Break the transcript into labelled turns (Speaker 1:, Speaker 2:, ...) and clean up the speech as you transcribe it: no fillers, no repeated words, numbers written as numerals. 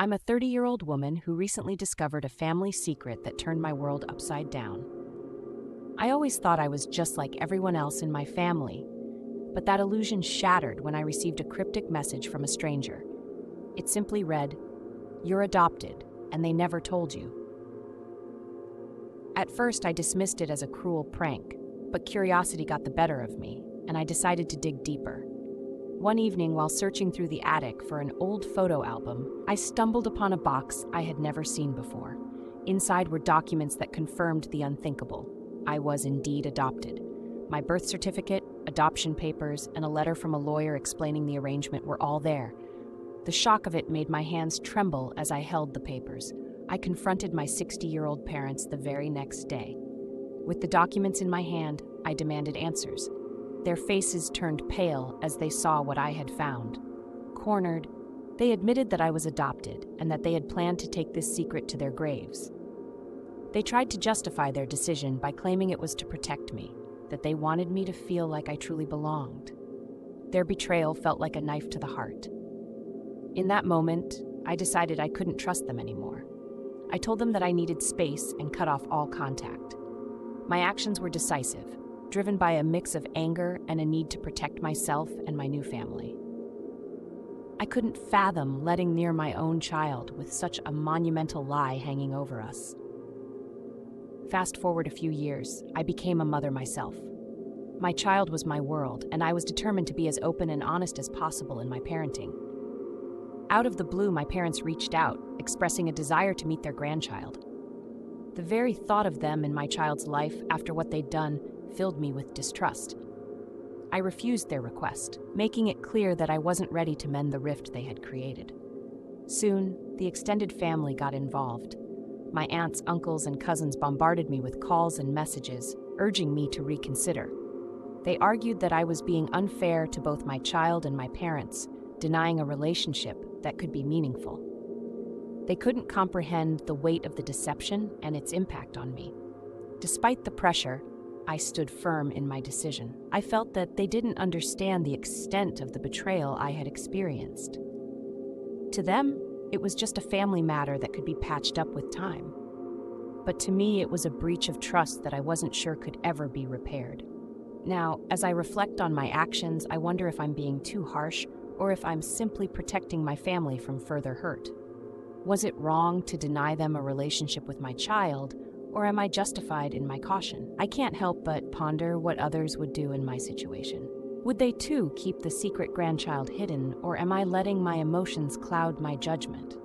Speaker 1: I'm a 30-year-old woman who recently discovered a family secret that turned my world upside down. I always thought I was just like everyone else in my family, but that illusion shattered when I received a cryptic message from a stranger. It simply read, "You're adopted, and they never told you." At first, I dismissed it as a cruel prank, but curiosity got the better of me, and I decided to dig deeper. One evening, while searching through the attic for an old photo album, I stumbled upon a box I had never seen before. Inside were documents that confirmed the unthinkable. I was indeed adopted. My birth certificate, adoption papers, and a letter from a lawyer explaining the arrangement were all there. The shock of it made my hands tremble as I held the papers. I confronted my 60-year-old parents the very next day. With the documents in my hand, I demanded answers. Their faces turned pale as they saw what I had found. Cornered, they admitted that I was adopted and that they had planned to take this secret to their graves. They tried to justify their decision by claiming it was to protect me, that they wanted me to feel like I truly belonged. Their betrayal felt like a knife to the heart. In that moment, I decided I couldn't trust them anymore. I told them that I needed space and cut off all contact. My actions were decisive, driven by a mix of anger and a need to protect myself and my new family. I couldn't fathom letting near my own child with such a monumental lie hanging over us. Fast forward a few years, I became a mother myself. My child was my world, and I was determined to be as open and honest as possible in my parenting. Out of the blue, my parents reached out, expressing a desire to meet their grandchild. The very thought of them in my child's life after what they'd done filled me with distrust. I refused their request, making it clear that I wasn't ready to mend the rift they had created. Soon, the extended family got involved. My aunts, uncles, and cousins bombarded me with calls and messages, urging me to reconsider. They argued that I was being unfair to both my child and my parents, denying a relationship that could be meaningful. They couldn't comprehend the weight of the deception and its impact on me. Despite the pressure, I stood firm in my decision. I felt that they didn't understand the extent of the betrayal I had experienced. To them, it was just a family matter that could be patched up with time. But to me, it was a breach of trust that I wasn't sure could ever be repaired. Now, as I reflect on my actions, I wonder if I'm being too harsh or if I'm simply protecting my family from further hurt. Was it wrong to deny them a relationship with my child, or am I justified in my caution? I can't help but ponder what others would do in my situation. Would they too keep the secret grandchild hidden, or am I letting my emotions cloud my judgment?